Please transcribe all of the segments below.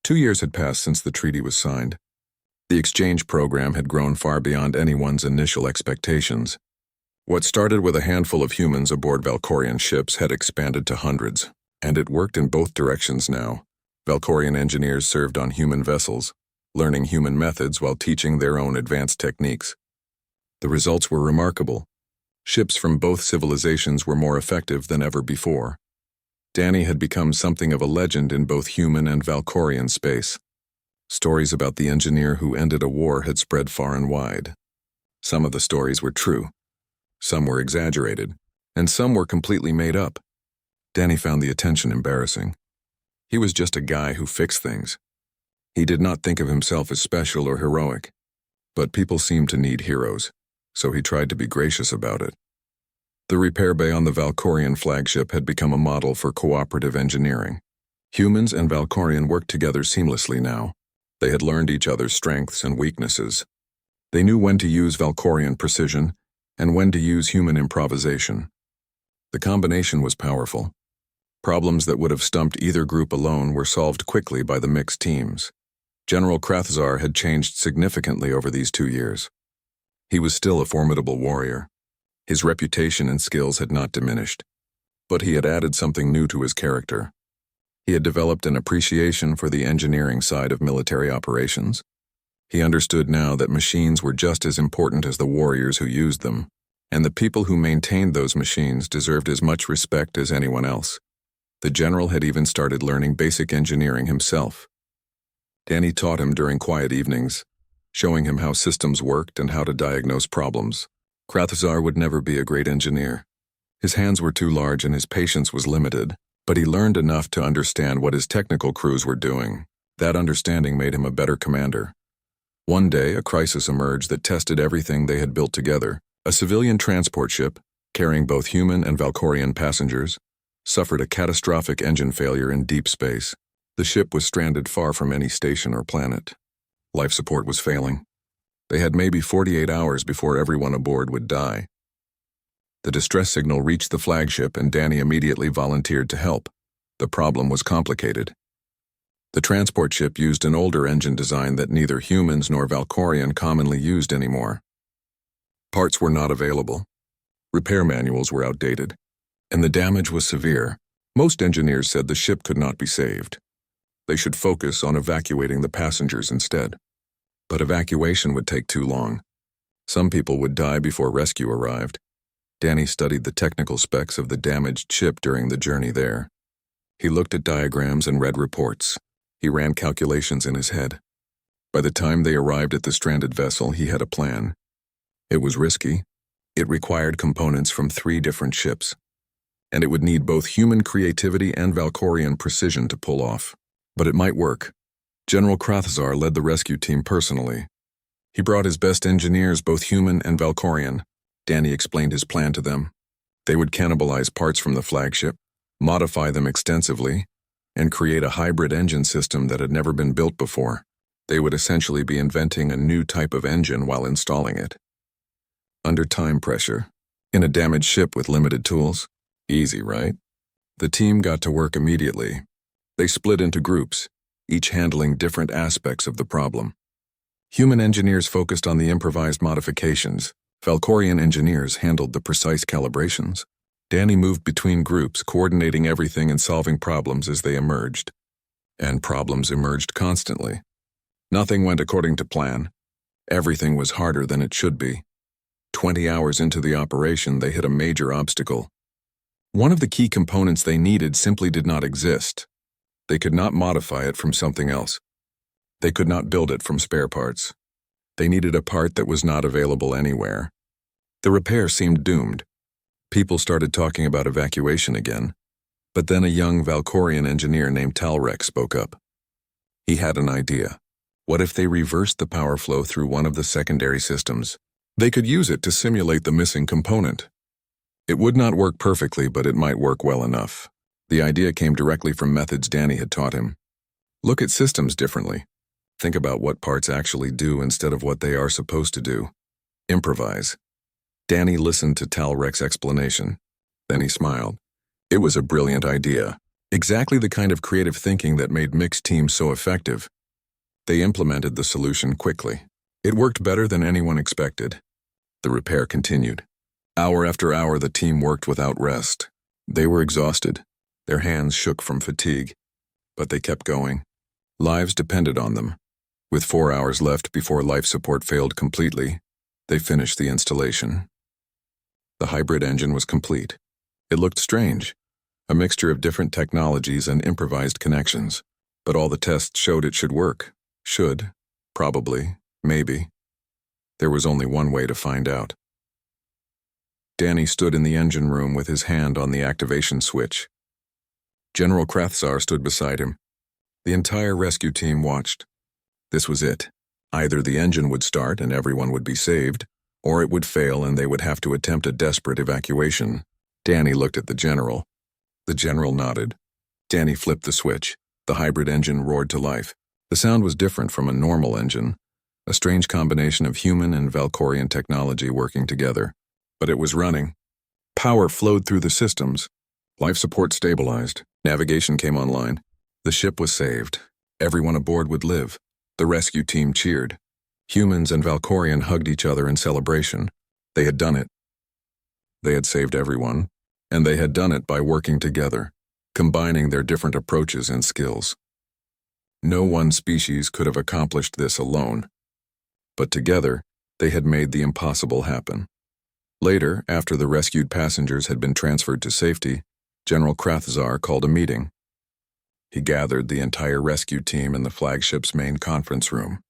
2 years had passed since the treaty was signed. The exchange program had grown far beyond anyone's initial expectations. What started with a handful of humans aboard Valkorian ships had expanded to hundreds, and it worked in both directions now. Valkorian engineers served on human vessels, learning human methods while teaching their own advanced techniques. The results were remarkable. Ships from both civilizations were more effective than ever before. Danny had become something of a legend in both human and Valkorian space. Stories about the engineer who ended a war had spread far and wide. Some of the stories were true. Some were exaggerated, and some were completely made up. Danny found the attention embarrassing. He was just a guy who fixed things. He did not think of himself as special or heroic, but people seemed to need heroes, so he tried to be gracious about it. The repair bay on the Valkorian flagship had become a model for cooperative engineering. Humans and Valkorian worked together seamlessly now. They had learned each other's strengths and weaknesses. They knew when to use Valkorian precision and when to use human improvisation. The combination was powerful. Problems that would have stumped either group alone were solved quickly by the mixed teams. General Krathzar had changed significantly over these 2 years. He was still a formidable warrior. His reputation and skills had not diminished, but he had added something new to his character. He had developed an appreciation for the engineering side of military operations. He understood now that machines were just as important as the warriors who used them, and the people who maintained those machines deserved as much respect as anyone else. The general had even started learning basic engineering himself. Danny taught him during quiet evenings, showing him how systems worked and how to diagnose problems. Krathzar would never be a great engineer. His hands were too large and his patience was limited, but he learned enough to understand what his technical crews were doing. That understanding made him a better commander. One day, a crisis emerged that tested everything they had built together. A civilian transport ship, carrying both human and Valkorian passengers, suffered a catastrophic engine failure in deep space. The ship was stranded far from any station or planet. Life support was failing. They had maybe 48 hours before everyone aboard would die. The distress signal reached the flagship and Danny immediately volunteered to help. The problem was complicated. The transport ship used an older engine design that neither humans nor Valkorian commonly used anymore. Parts were not available. Repair manuals were outdated, and the damage was severe. Most engineers said the ship could not be saved. They should focus on evacuating the passengers instead. But evacuation would take too long. Some people would die before rescue arrived. Danny studied the technical specs of the damaged ship during the journey there. He looked at diagrams and read reports. He ran calculations in his head. By the time they arrived at the stranded vessel, he had a plan. It was risky. It required components from 3 different ships, and it would need both human creativity and Valkorian precision to pull off. But it might work. General Krathzar led the rescue team personally. He brought his best engineers, both human and Valkorian. Danny explained his plan to them. They would cannibalize parts from the flagship, modify them extensively, and create a hybrid engine system that had never been built before. They would essentially be inventing a new type of engine while installing it. Under time pressure, in a damaged ship with limited tools, easy, right? The team got to work immediately. They split into groups, each handling different aspects of the problem. Human engineers focused on the improvised modifications. Valkorian engineers handled the precise calibrations. Danny moved between groups, coordinating everything and solving problems as they emerged. And problems emerged constantly. Nothing went according to plan. Everything was harder than it should be. 20 hours into the operation, they hit a major obstacle. One of the key components they needed simply did not exist. They could not modify it from something else. They could not build it from spare parts. They needed a part that was not available anywhere. The repair seemed doomed. People started talking about evacuation again, but then a young Valkorian engineer named Talrek spoke up. He had an idea. What if they reversed the power flow through one of the secondary systems? They could use it to simulate the missing component. It would not work perfectly, but it might work well enough. The idea came directly from methods Danny had taught him. Look at systems differently. Think about what parts actually do instead of what they are supposed to do. Improvise. Danny listened to Talrek's explanation. Then he smiled. It was a brilliant idea. Exactly the kind of creative thinking that made mixed teams so effective. They implemented the solution quickly. It worked better than anyone expected. The repair continued. Hour after hour, the team worked without rest. They were exhausted. Their hands shook from fatigue. But they kept going. Lives depended on them. With 4 hours left before life support failed completely, they finished the installation. The hybrid engine was complete. It looked strange, a mixture of different technologies and improvised connections. But all the tests showed it should work. Should, probably, maybe. There was only one way to find out. Danny stood in the engine room with his hand on the activation switch. General Krathzar stood beside him. The entire rescue team watched. This was it. Either the engine would start and everyone would be saved, or it would fail and they would have to attempt a desperate evacuation. Danny looked at the general. The general nodded. Danny flipped the switch. The hybrid engine roared to life. The sound was different from a normal engine, a strange combination of human and Valkorian technology working together. But it was running. Power flowed through the systems. Life support stabilized. Navigation came online. The ship was saved. Everyone aboard would live. The rescue team cheered. Humans and Valkorian hugged each other in celebration. They had done it. They had saved everyone, and they had done it by working together, combining their different approaches and skills. No one species could have accomplished this alone. But together, they had made the impossible happen. Later, after the rescued passengers had been transferred to safety, General Krathzar called a meeting. He gathered the entire rescue team in the flagship's main conference room.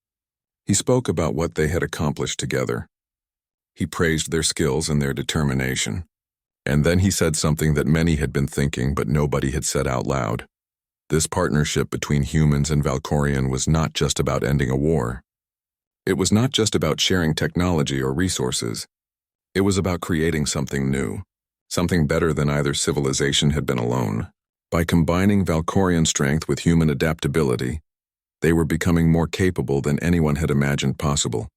He spoke about what they had accomplished together. He praised their skills and their determination. And then he said something that many had been thinking but nobody had said out loud. This partnership between humans and Valkorian was not just about ending a war. It was not just about sharing technology or resources. It was about creating something new, something better than either civilization had been alone. By combining Valkorian strength with human adaptability, they were becoming more capable than anyone had imagined possible.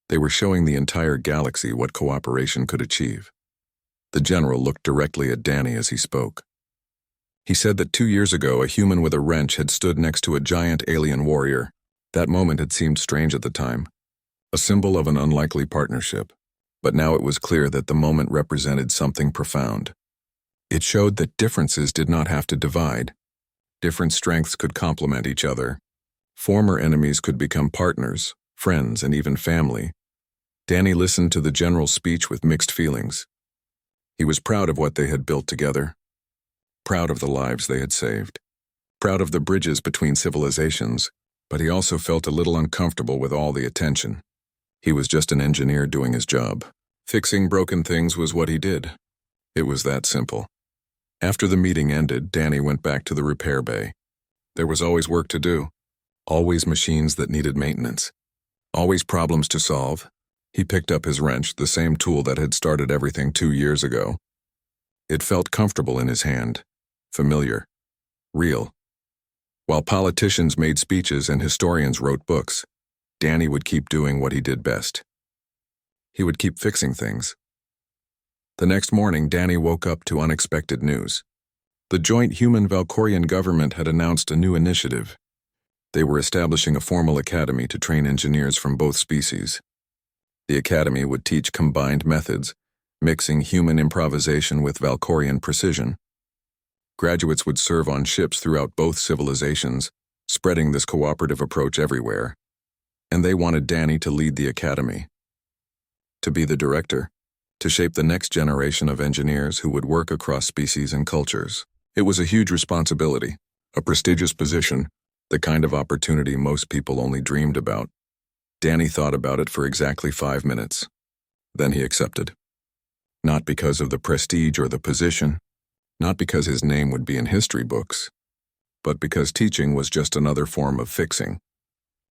They were showing the entire galaxy what cooperation could achieve. The general looked directly at Danny as he spoke. He said that 2 years ago a human with a wrench had stood next to a giant alien warrior. That moment had seemed strange at the time, a symbol of an unlikely partnership. But now it was clear that the moment represented something profound. It showed that differences did not have to divide. Different strengths could complement each other. Former enemies could become partners, friends, and even family. Danny listened to the general's speech with mixed feelings. He was proud of what they had built together, proud of the lives they had saved, proud of the bridges between civilizations, but he also felt a little uncomfortable with all the attention. He was just an engineer doing his job. Fixing broken things was what he did. It was that simple. After the meeting ended, Danny went back to the repair bay. There was always work to do, always machines that needed maintenance, always problems to solve. He picked up his wrench, the same tool that had started everything 2 years ago. It felt comfortable in his hand, familiar, real. While politicians made speeches and historians wrote books, Danny would keep doing what he did best. He would keep fixing things. The next morning, Danny woke up to unexpected news. The joint human-Valkorian government had announced a new initiative. They were establishing a formal academy to train engineers from both species. The academy would teach combined methods, mixing human improvisation with Valkorian precision. Graduates would serve on ships throughout both civilizations, spreading this cooperative approach everywhere. And they wanted Danny to lead the academy, to be the director, to shape the next generation of engineers who would work across species and cultures. It was a huge responsibility, a prestigious position, the kind of opportunity most people only dreamed about. Danny thought about it for exactly 5 minutes. Then he accepted. Not because of the prestige or the position, not because his name would be in history books, but because teaching was just another form of fixing.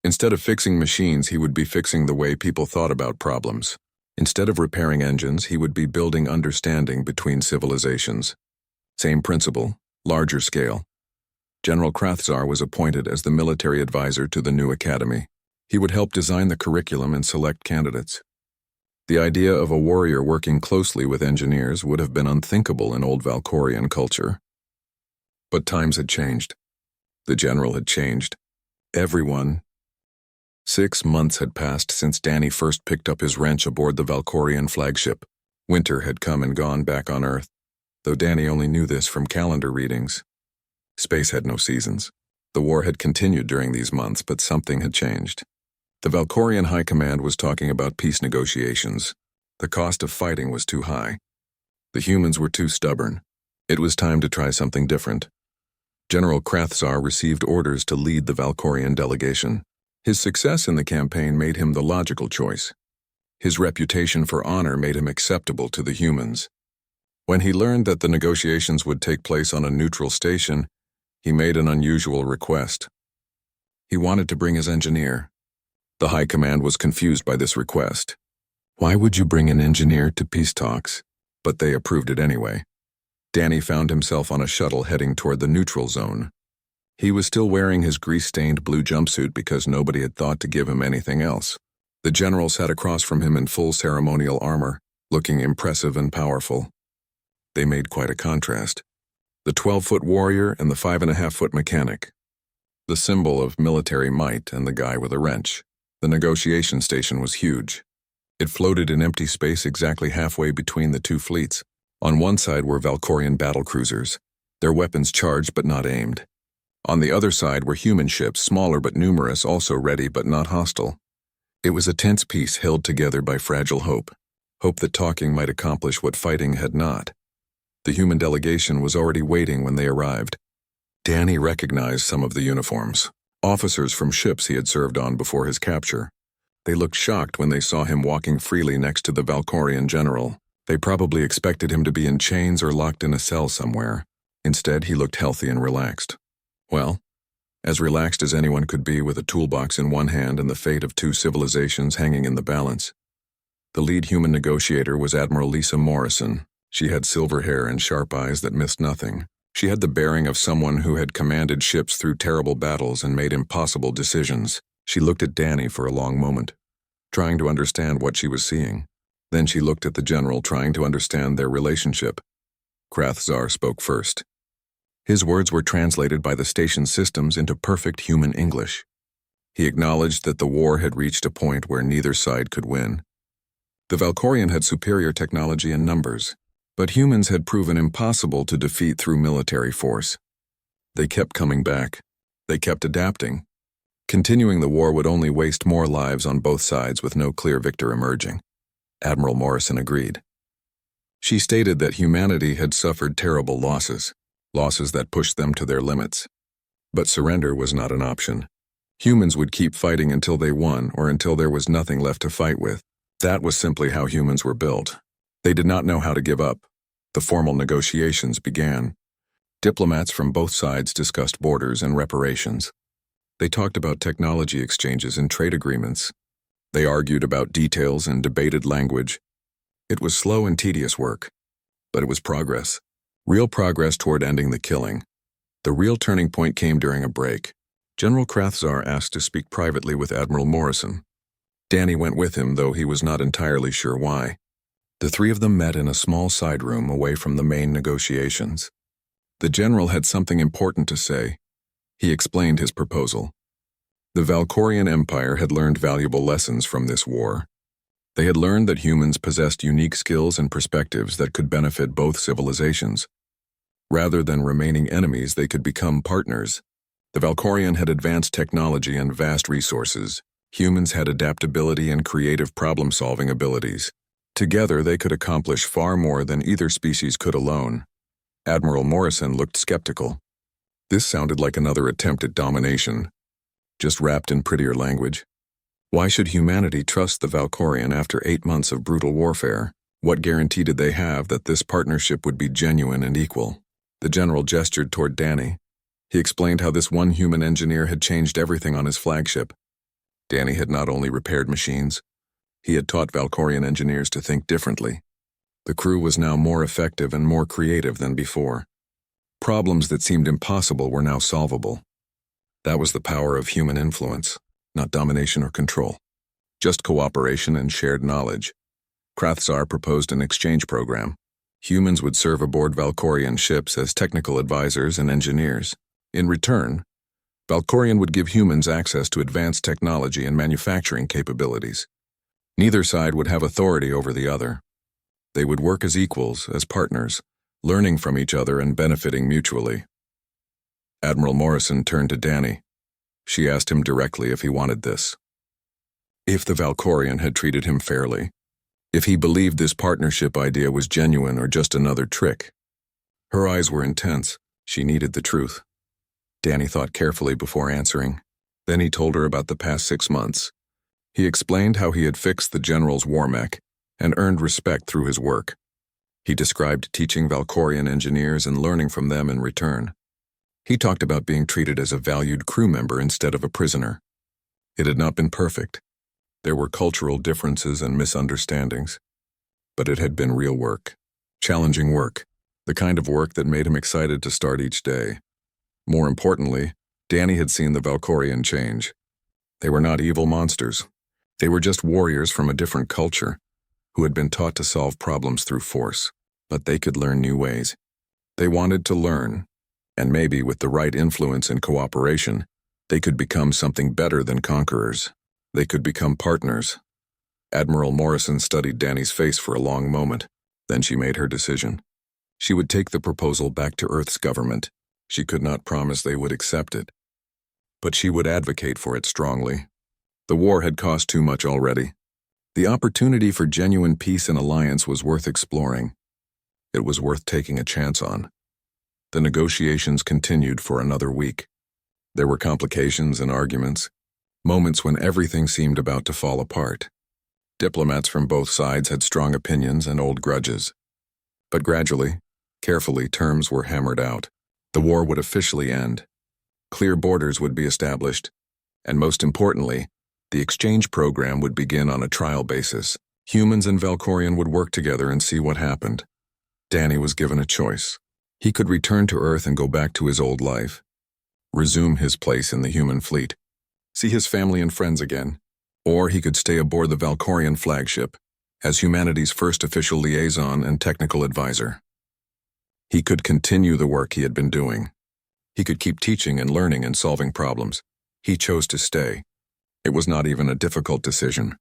Instead of fixing machines, he would be fixing the way people thought about problems. Instead of repairing engines, he would be building understanding between civilizations. Same principle, larger scale. General Krathzar was appointed as the military advisor to the new academy. He would help design the curriculum and select candidates. The idea of a warrior working closely with engineers would have been unthinkable in old Valkorian culture. But times had changed. The general had changed. Everyone. 6 months had passed since Danny first picked up his wrench aboard the Valkorian flagship. Winter had come and gone back on Earth, though Danny only knew this from calendar readings. Space had no seasons. The war had continued during these months, but something had changed. The Valkorian High Command was talking about peace negotiations. The cost of fighting was too high. The humans were too stubborn. It was time to try something different. General Krathzar received orders to lead the Valkorian delegation. His success in the campaign made him the logical choice. His reputation for honor made him acceptable to the humans. When he learned that the negotiations would take place on a neutral station, he made an unusual request. He wanted to bring his engineer. The High Command was confused by this request. Why would you bring an engineer to peace talks? But they approved it anyway. Danny found himself on a shuttle heading toward the neutral zone. He was still wearing his grease-stained blue jumpsuit because nobody had thought to give him anything else. The general sat across from him in full ceremonial armor, looking impressive and powerful. They made quite a contrast. The 12-foot warrior and the 5.5-foot mechanic. The symbol of military might and the guy with a wrench. The negotiation station was huge. It floated in empty space exactly halfway between the two fleets. On one side were Valkorian battlecruisers, their weapons charged but not aimed. On the other side were human ships, smaller but numerous, also ready but not hostile. It was a tense peace held together by fragile hope. Hope that talking might accomplish what fighting had not. The human delegation was already waiting when they arrived. Danny recognized some of the uniforms. Officers from ships he had served on before his capture. They looked shocked when they saw him walking freely next to the Valkorian general. They probably expected him to be in chains or locked in a cell somewhere. Instead, he looked healthy and relaxed. Well, as relaxed as anyone could be with a toolbox in one hand and the fate of 2 civilizations hanging in the balance. The lead human negotiator was Admiral Lisa Morrison. She had silver hair and sharp eyes that missed nothing. She had the bearing of someone who had commanded ships through terrible battles and made impossible decisions. She looked at Danny for a long moment, trying to understand what she was seeing. Then she looked at the general, trying to understand their relationship. Krathzar spoke first. His words were translated by the station systems into perfect human English. He acknowledged that the war had reached a point where neither side could win. The Valkorian had superior technology and numbers, but humans had proven impossible to defeat through military force. They kept coming back. They kept adapting. Continuing the war would only waste more lives on both sides with no clear victor emerging. Admiral Morrison agreed. She stated that humanity had suffered terrible losses that pushed them to their limits. But surrender was not an option. Humans would keep fighting until they won or until there was nothing left to fight with. That was simply how humans were built. They did not know how to give up. The formal negotiations began. Diplomats from both sides discussed borders and reparations. They talked about technology exchanges and trade agreements. They argued about details and debated language. It was slow and tedious work, but it was progress. Real progress toward ending the killing. The real turning point came during a break. General Krathzar asked to speak privately with Admiral Morrison. Danny went with him, though he was not entirely sure why. The 3 of them met in a small side room away from the main negotiations. The general had something important to say. He explained his proposal. The Valkorian Empire had learned valuable lessons from this war. They had learned that humans possessed unique skills and perspectives that could benefit both civilizations. Rather than remaining enemies, they could become partners. The Valkorian had advanced technology and vast resources. Humans had adaptability and creative problem-solving abilities. Together, they could accomplish far more than either species could alone. Admiral Morrison looked skeptical. This sounded like another attempt at domination, just wrapped in prettier language. Why should humanity trust the Valkorian after 8 months of brutal warfare? What guarantee did they have that this partnership would be genuine and equal? The general gestured toward Danny. He explained how this one human engineer had changed everything on his flagship. Danny had not only repaired machines, he had taught Valkorian engineers to think differently. The crew was now more effective and more creative than before. Problems that seemed impossible were now solvable. That was the power of human influence, not domination or control. Just cooperation and shared knowledge. Krathzar proposed an exchange program. Humans would serve aboard Valkorian ships as technical advisors and engineers. In return, Valkorian would give humans access to advanced technology and manufacturing capabilities. Neither side would have authority over the other. They would work as equals, as partners, learning from each other and benefiting mutually. Admiral Morrison turned to Danny. She asked him directly if he wanted this. If the Valkorian had treated him fairly, if he believed this partnership idea was genuine or just another trick. Her eyes were intense. She needed the truth. Danny thought carefully before answering. Then he told her about the past 6 months. He explained how he had fixed the general's war mech and earned respect through his work. He described teaching Valkorian engineers and learning from them in return. He talked about being treated as a valued crew member instead of a prisoner. It had not been perfect. There were cultural differences and misunderstandings. But it had been real work. Challenging work. The kind of work that made him excited to start each day. More importantly, Danny had seen the Valkorian change. They were not evil monsters. They were just warriors from a different culture who had been taught to solve problems through force. But they could learn new ways. They wanted to learn, and maybe with the right influence and cooperation, they could become something better than conquerors. They could become partners. Admiral Morrison studied Danny's face for a long moment. Then she made her decision. She would take the proposal back to Earth's government. She could not promise they would accept it. But she would advocate for it strongly. The war had cost too much already. The opportunity for genuine peace and alliance was worth exploring. It was worth taking a chance on. The negotiations continued for another week. There were complications and arguments, moments when everything seemed about to fall apart. Diplomats from both sides had strong opinions and old grudges. But gradually, carefully, terms were hammered out. The war would officially end. Clear borders would be established. And most importantly, the exchange program would begin on a trial basis. Humans and Valkorian would work together and see what happened. Danny was given a choice. He could return to Earth and go back to his old life. Resume his place in the human fleet. See his family and friends again. Or he could stay aboard the Valkorian flagship as humanity's first official liaison and technical advisor. He could continue the work he had been doing. He could keep teaching and learning and solving problems. He chose to stay. It was not even a difficult decision.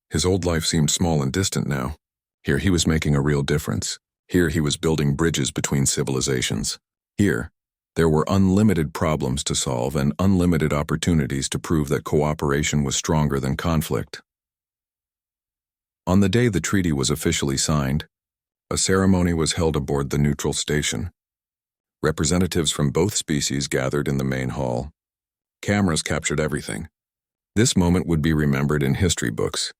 His old life seemed small and distant now. Here he was making a real difference. Here he was building bridges between civilizations. Here, there were unlimited problems to solve and unlimited opportunities to prove that cooperation was stronger than conflict. On the day the treaty was officially signed, a ceremony was held aboard the neutral station. Representatives from both species gathered in the main hall. Cameras captured everything. This moment would be remembered in history books.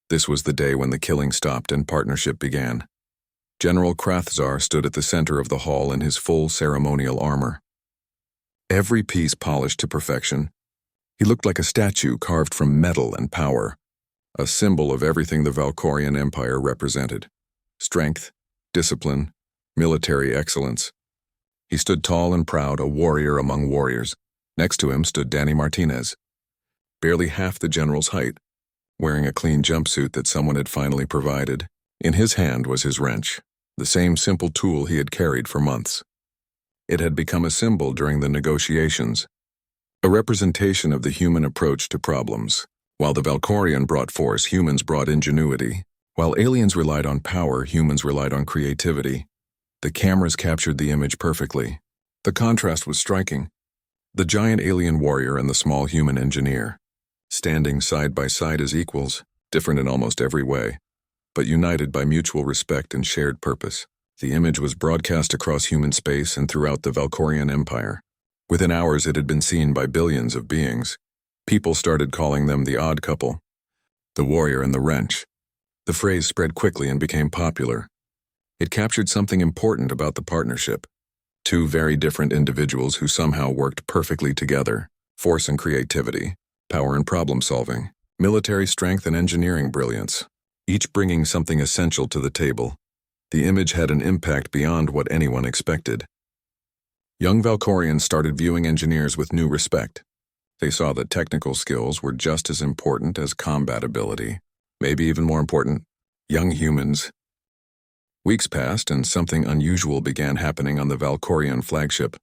This was the day when the killing stopped and partnership began. General Krathzar stood at the center of the hall in his full ceremonial armor. Every piece polished to perfection. He looked like a statue carved from metal and power, a symbol of everything the Valkorian Empire represented. Strength, discipline, military excellence. He stood tall and proud, a warrior among warriors. Next to him stood Danny Martinez, barely half the general's height, wearing a clean jumpsuit that someone had finally provided. In his hand was his wrench, the same simple tool he had carried for months. It had become a symbol during the negotiations, a representation of the human approach to problems. While the Valkorian brought force, humans brought ingenuity. While aliens relied on power, humans relied on creativity. The cameras captured the image perfectly. The contrast was striking. The giant alien warrior and the small human engineer, standing side by side as equals, different in almost every way, but united by mutual respect and shared purpose. The image was broadcast across human space and throughout the Valkorian Empire. Within hours it had been seen by billions of beings. People started calling them the odd couple, the warrior and the wrench. The phrase spread quickly and became popular. It captured something important about the partnership. Two very different individuals who somehow worked perfectly together. Force and creativity, power and problem solving, military strength and engineering brilliance, each bringing something essential to the table. The image had an impact beyond what anyone expected. Young Valkorians started viewing engineers with new respect. They saw that technical skills were just as important as combat ability, maybe even more important. Young humans Weeks passed and something unusual began happening on the Valkorian flagship.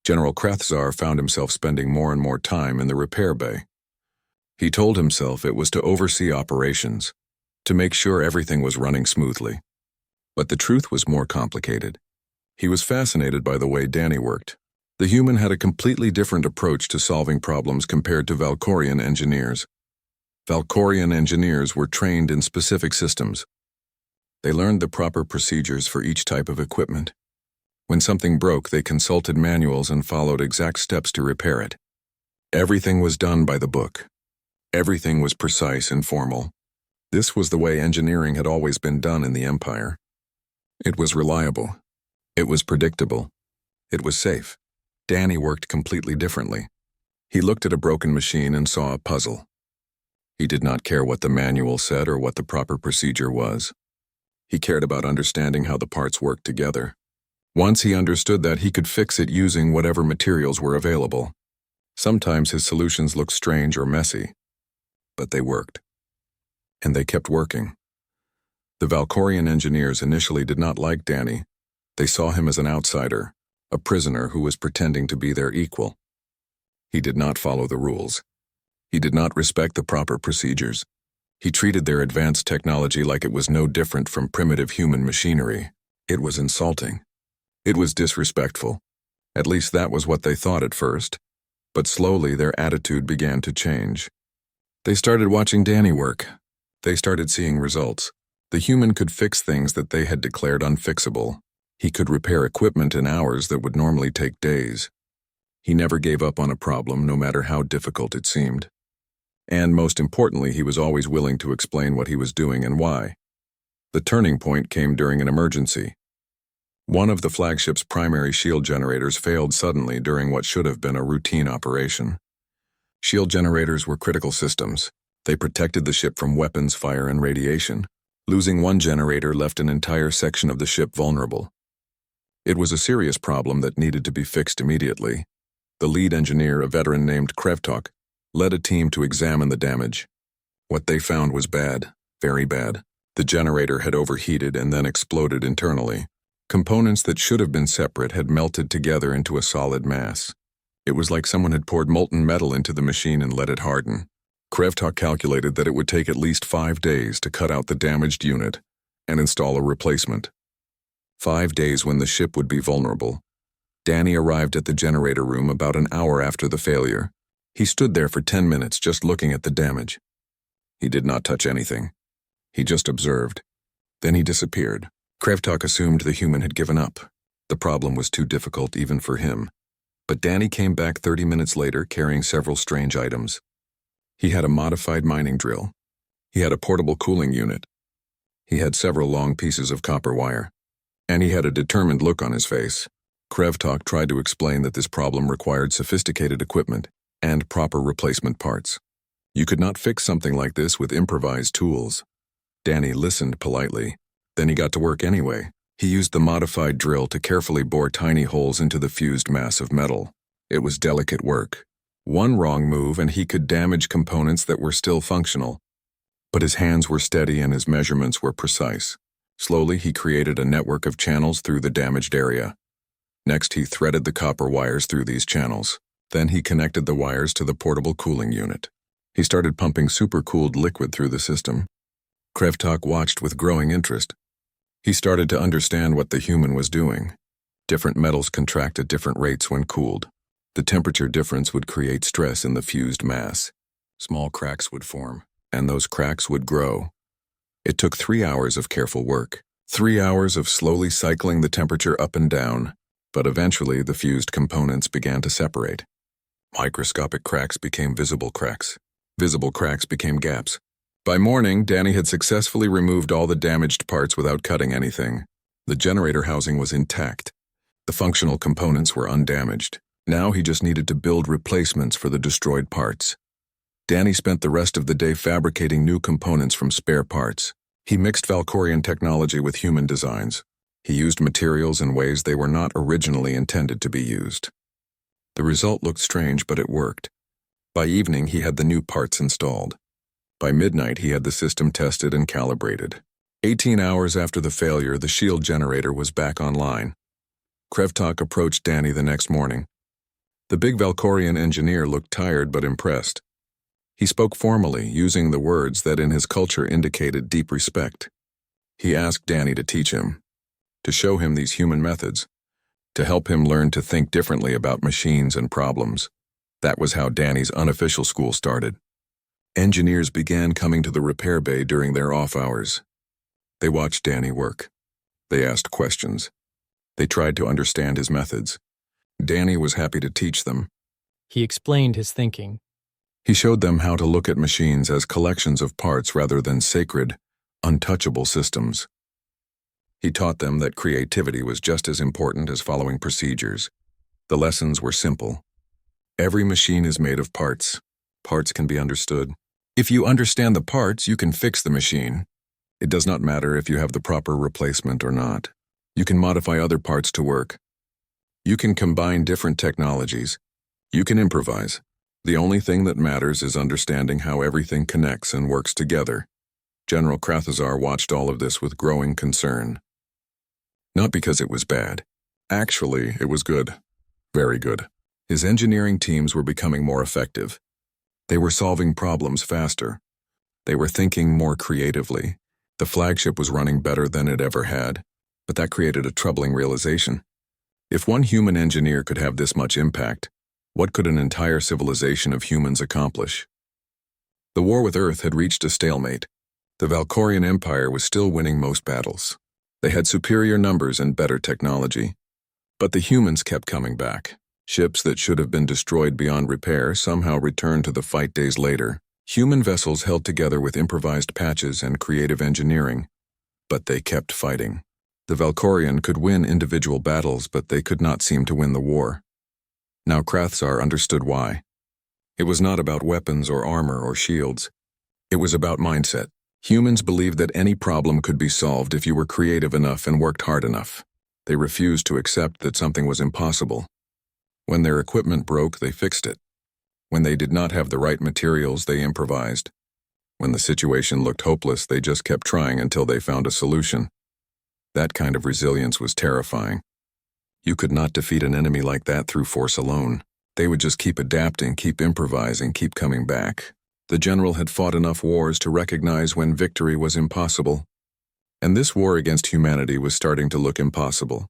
General Krathzar found himself spending more and more time in the repair bay. He told himself it was to oversee operations, to make sure everything was running smoothly. But the truth was more complicated. He was fascinated by the way Danny worked. The human had a completely different approach to solving problems compared to Valkorian engineers. Valkorian engineers were trained in specific systems. They learned the proper procedures for each type of equipment. When something broke, they consulted manuals and followed exact steps to repair it. Everything was done by the book. Everything was precise and formal. This was the way engineering had always been done in the Empire. It was reliable. It was predictable. It was safe. Danny worked completely differently. He looked at a broken machine and saw a puzzle. He did not care what the manual said or what the proper procedure was. He cared about understanding how the parts worked together. Once he understood that, he could fix it using whatever materials were available. Sometimes his solutions looked strange or messy, but they worked. And they kept working. The Valkorian engineers initially did not like Danny. They saw him as an outsider, a prisoner who was pretending to be their equal. He did not follow the rules. He did not respect the proper procedures. He treated their advanced technology like it was no different from primitive human machinery. It was insulting. It was disrespectful. At least that was what they thought at first. But slowly their attitude began to change. They started watching Danny work. They started seeing results. The human could fix things that they had declared unfixable. He could repair equipment in hours that would normally take days. He never gave up on a problem, no matter how difficult it seemed. And most importantly, he was always willing to explain what he was doing and why. The turning point came during an emergency. One of the flagship's primary shield generators failed suddenly during what should have been a routine operation. Shield generators were critical systems. They protected the ship from weapons, fire, and radiation. Losing one generator left an entire section of the ship vulnerable. It was a serious problem that needed to be fixed immediately. The lead engineer, a veteran named Krevtok, led a team to examine the damage. What they found was bad, very bad. The generator had overheated and then exploded internally. Components that should have been separate had melted together into a solid mass. It was like someone had poured molten metal into the machine and let it harden. Krevtok calculated that it would take at least 5 days to cut out the damaged unit and install a replacement. 5 days when the ship would be vulnerable. Danny arrived at the generator room about an hour after the failure. He stood there for 10 minutes just looking at the damage. He did not touch anything. He just observed. Then he disappeared. Krevtok assumed the human had given up. The problem was too difficult even for him. But Danny came back 30 minutes later carrying several strange items. He had a modified mining drill. He had a portable cooling unit. He had several long pieces of copper wire. And he had a determined look on his face. Krevtok tried to explain that this problem required sophisticated equipment and proper replacement parts. You could not fix something like this with improvised tools. Danny listened politely. Then he got to work anyway. He used the modified drill to carefully bore tiny holes into the fused mass of metal. It was delicate work. One wrong move and he could damage components that were still functional. But his hands were steady and his measurements were precise. Slowly, he created a network of channels through the damaged area. Next, he threaded the copper wires through these channels. Then he connected the wires to the portable cooling unit. He started pumping supercooled liquid through the system. Krevtok watched with growing interest. He started to understand what the human was doing. Different metals contract at different rates when cooled. The temperature difference would create stress in the fused mass. Small cracks would form, and those cracks would grow. It took 3 hours of careful work, 3 hours of slowly cycling the temperature up and down, but eventually the fused components began to separate. Microscopic cracks became visible cracks. Visible cracks became gaps. By morning, Danny had successfully removed all the damaged parts without cutting anything. The generator housing was intact. The functional components were undamaged. Now he just needed to build replacements for the destroyed parts. Danny spent the rest of the day fabricating new components from spare parts. He mixed Valkorian technology with human designs. He used materials in ways they were not originally intended to be used. The result looked strange, but it worked. By evening, he had the new parts installed. By midnight, he had the system tested and calibrated. 18 hours after the failure, the shield generator was back online. Krevtok approached Danny the next morning. The big Valkorian engineer looked tired but impressed. He spoke formally, using the words that in his culture indicated deep respect. He asked Danny to teach him, to show him these human methods, to help him learn to think differently about machines and problems. That was how Danny's unofficial school started. Engineers began coming to the repair bay during their off hours. They watched Danny work. They asked questions. They tried to understand his methods. Danny was happy to teach them. He explained his thinking. He showed them how to look at machines as collections of parts rather than sacred, untouchable systems. He taught them that creativity was just as important as following procedures. The lessons were simple. Every machine is made of parts. Parts can be understood. If you understand the parts, you can fix the machine. It does not matter if you have the proper replacement or not. You can modify other parts to work. You can combine different technologies. You can improvise. The only thing that matters is understanding how everything connects and works together. General Krathazar watched all of this with growing concern. Not because it was bad. Actually, it was good. Very good. His engineering teams were becoming more effective. They were solving problems faster. They were thinking more creatively. The flagship was running better than it ever had, but that created a troubling realization. If one human engineer could have this much impact, what could an entire civilization of humans accomplish? The war with Earth had reached a stalemate. The Valkorian Empire was still winning most battles. They had superior numbers and better technology. But the humans kept coming back. Ships that should have been destroyed beyond repair somehow returned to the fight days later. Human vessels held together with improvised patches and creative engineering. But they kept fighting. The Valkorian could win individual battles, but they could not seem to win the war. Now Krathazar understood why. It was not about weapons or armor or shields. It was about mindset. Humans believed that any problem could be solved if you were creative enough and worked hard enough. They refused to accept that something was impossible. When their equipment broke, they fixed it. When they did not have the right materials, they improvised. When the situation looked hopeless, they just kept trying until they found a solution. That kind of resilience was terrifying. You could not defeat an enemy like that through force alone. They would just keep adapting, keep improvising, keep coming back. The general had fought enough wars to recognize when victory was impossible. And this war against humanity was starting to look impossible.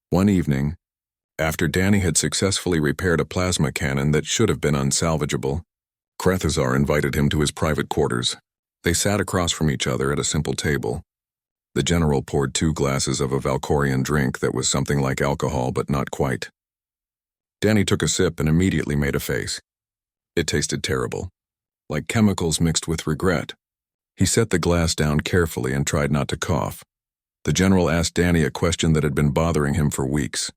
One evening, after Danny had successfully repaired a plasma cannon that should have been unsalvageable, Krathazar invited him to his private quarters. They sat across from each other at a simple table. The general poured 2 glasses of a Valkorian drink that was something like alcohol but not quite. Danny took a sip and immediately made a face. It tasted terrible, like chemicals mixed with regret. He set the glass down carefully and tried not to cough. The general asked Danny a question that had been bothering him for weeks.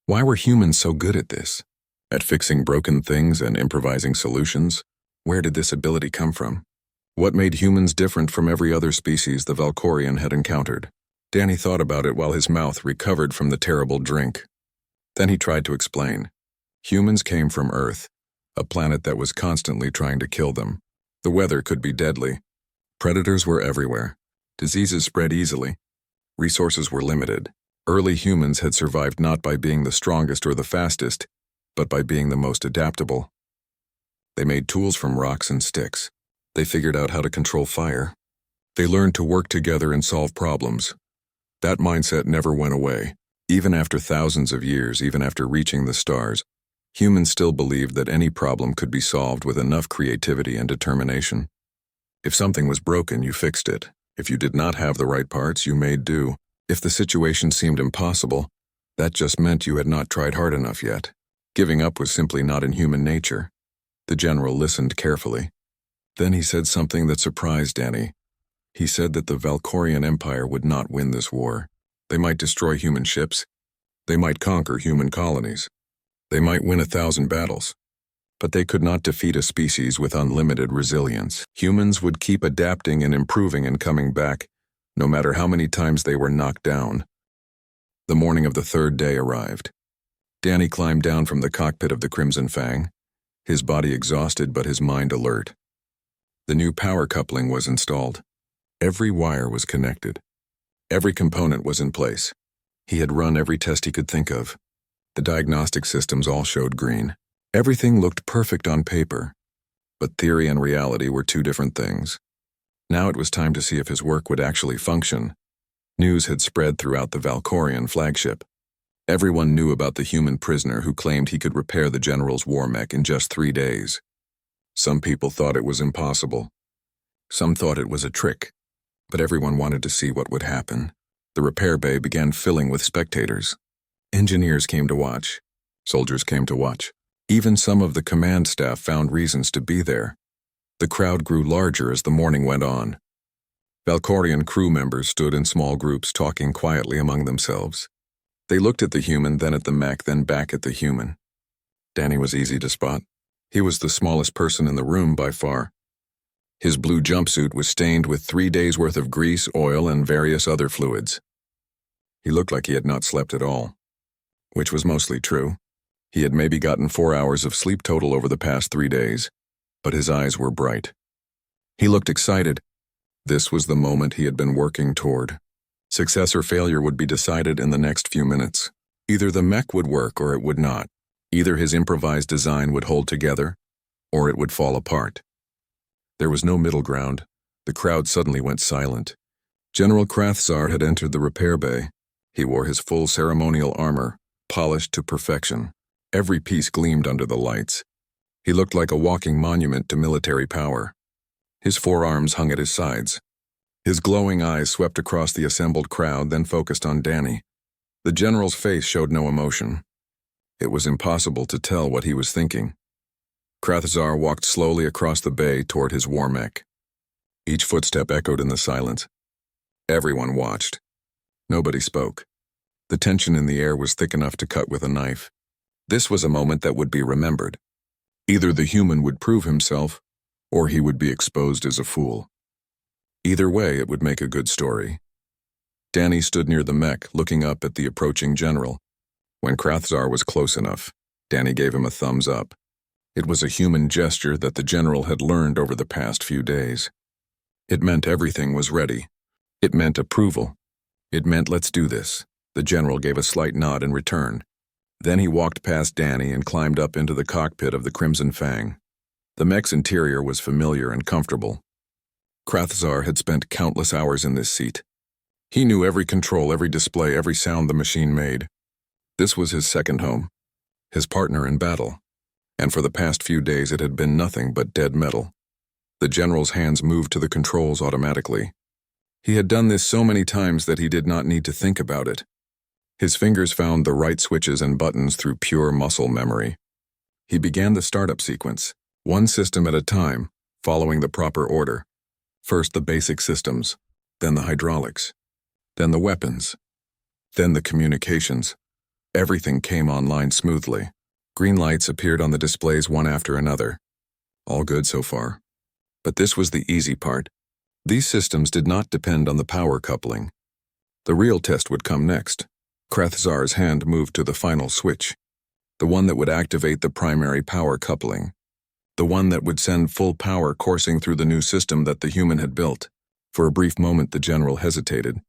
Why were humans so good at this? At fixing broken things and improvising solutions? Where did this ability come from? What made humans different from every other species the Valkorian had encountered? Danny thought about it while his mouth recovered from the terrible drink. Then he tried to explain. Humans came from Earth, a planet that was constantly trying to kill them. The weather could be deadly. Predators were everywhere. Diseases spread easily. Resources were limited. Early humans had survived not by being the strongest or the fastest, but by being the most adaptable. They made tools from rocks and sticks. They figured out how to control fire. They learned to work together and solve problems. That mindset never went away. Even after thousands of years, even after reaching the stars, humans still believed that any problem could be solved with enough creativity and determination. If something was broken, you fixed it. If you did not have the right parts, you made do. If the situation seemed impossible, that just meant you had not tried hard enough yet. Giving up was simply not in human nature. The general listened carefully. Then he said something that surprised Danny. He said that the Valkorian Empire would not win this war. They might destroy human ships. They might conquer human colonies. They might win 1,000 battles. But they could not defeat a species with unlimited resilience. Humans would keep adapting and improving and coming back, no matter how many times they were knocked down. The morning of the 3rd day arrived. Danny climbed down from the cockpit of the Crimson Fang, his body exhausted but his mind alert. The new power coupling was installed. Every wire was connected. Every component was in place. He had run every test he could think of. The diagnostic systems all showed green. Everything looked perfect on paper, but theory and reality were two different things. Now it was time to see if his work would actually function. News had spread throughout the Valkorian flagship. Everyone knew about the human prisoner who claimed he could repair the general's war mech in just 3 days. Some people thought it was impossible. Some thought it was a trick, but everyone wanted to see what would happen. The repair bay began filling with spectators. Engineers came to watch. Soldiers came to watch. Even some of the command staff found reasons to be there. The crowd grew larger as the morning went on. Valkorian crew members stood in small groups talking quietly among themselves. They looked at the human, then at the mech, then back at the human. Danny was easy to spot. He was the smallest person in the room by far. His blue jumpsuit was stained with 3 days' worth of grease, oil, and various other fluids. He looked like he had not slept at all, which was mostly true. He had maybe gotten 4 hours of sleep total over the past 3 days, but his eyes were bright. He looked excited. This was the moment he had been working toward. Success or failure would be decided in the next few minutes. Either the mech would work or it would not. Either his improvised design would hold together, or it would fall apart. There was no middle ground. The crowd suddenly went silent. General Krathzar had entered the repair bay. He wore his full ceremonial armor, polished to perfection. Every piece gleamed under the lights. He looked like a walking monument to military power. His forearms hung at his sides. His glowing eyes swept across the assembled crowd, then focused on Danny. The general's face showed no emotion. It was impossible to tell what he was thinking. Krathzar walked slowly across the bay toward his war mech. Each footstep echoed in the silence. Everyone watched. Nobody spoke. The tension in the air was thick enough to cut with a knife. This was a moment that would be remembered. Either the human would prove himself, or he would be exposed as a fool. Either way, it would make a good story. Danny stood near the mech, looking up at the approaching general. When Krathzar was close enough, Danny gave him a thumbs up. It was a human gesture that the general had learned over the past few days. It meant everything was ready. It meant approval. It meant let's do this. The general gave a slight nod in return. Then he walked past Danny and climbed up into the cockpit of the Crimson Fang. The mech's interior was familiar and comfortable. Krathzar had spent countless hours in this seat. He knew every control, every display, every sound the machine made. This was his second home, his partner in battle, and for the past few days it had been nothing but dead metal. The general's hands moved to the controls automatically. He had done this so many times that he did not need to think about it. His fingers found the right switches and buttons through pure muscle memory. He began the startup sequence, one system at a time, following the proper order. First the basic systems, then the hydraulics, then the weapons, then the communications. Everything came online smoothly. Green lights appeared on the displays one after another. All good so far. But this was the easy part. These systems did not depend on the power coupling. The real test would come next. Krathzar's hand moved to the final switch, the one that would activate the primary power coupling, the one that would send full power coursing through the new system that the human had built. For a brief moment the general hesitated.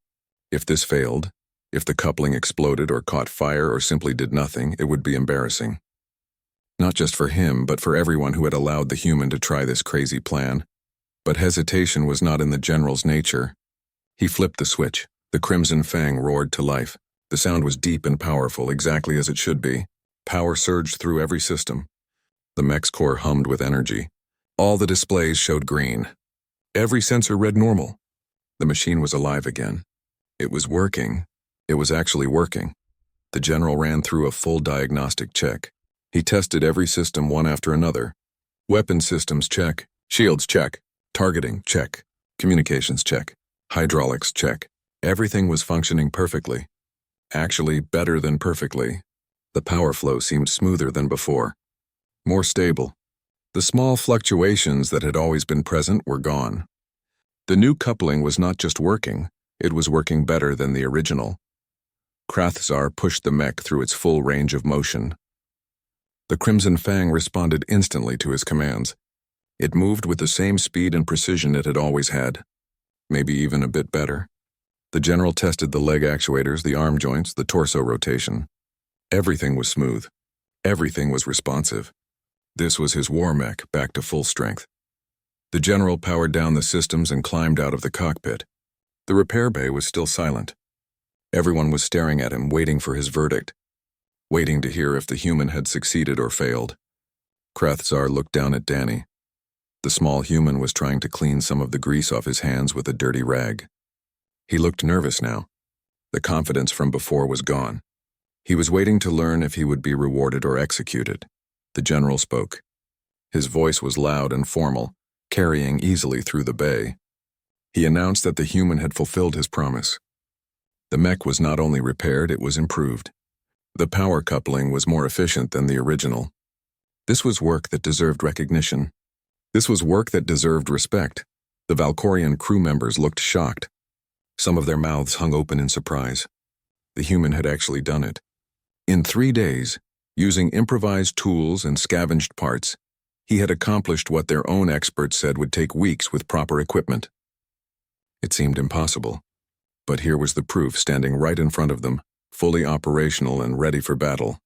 If this failed, if the coupling exploded or caught fire or simply did nothing, it would be embarrassing. Not just for him, but for everyone who had allowed the human to try this crazy plan. But hesitation was not in the general's nature. He flipped the switch. The Crimson Fang roared to life. The sound was deep and powerful, exactly as it should be. Power surged through every system. The mech's core hummed with energy. All the displays showed green. Every sensor read normal. The machine was alive again. It was working. It was actually working. The general ran through a full diagnostic check. He tested every system one after another. Weapon systems check. Shields check. Targeting check. Communications check. Hydraulics check. Everything was functioning perfectly. Actually, better than perfectly. The power flow seemed smoother than before. More stable. The small fluctuations that had always been present were gone. The new coupling was not just working, it was working better than the original. Krathzar pushed the mech through its full range of motion. The Crimson Fang responded instantly to his commands. It moved with the same speed and precision it had always had. maybe even a bit better. The general tested the leg actuators, the arm joints, the torso rotation. Everything was smooth. Everything was responsive. This was his war mech, back to full strength. The general powered down the systems and climbed out of the cockpit. The repair bay was still silent. Everyone was staring at him, waiting for his verdict, waiting to hear if the human had succeeded or failed. Krathzar looked down at Danny. The small human was trying to clean some of the grease off his hands with a dirty rag. He looked nervous now. The confidence from before was gone. He was waiting to learn if he would be rewarded or executed. The general spoke. His voice was loud and formal, carrying easily through the bay. He announced that the human had fulfilled his promise. The mech was not only repaired, it was improved. The power coupling was more efficient than the original. This was work that deserved recognition. This was work that deserved respect. The Valkorian crew members looked shocked. Some of their mouths hung open in surprise. The human had actually done it. In 3 days, using improvised tools and scavenged parts, he had accomplished what their own experts said would take weeks with proper equipment. It seemed impossible, but here was the proof standing right in front of them, fully operational and ready for battle.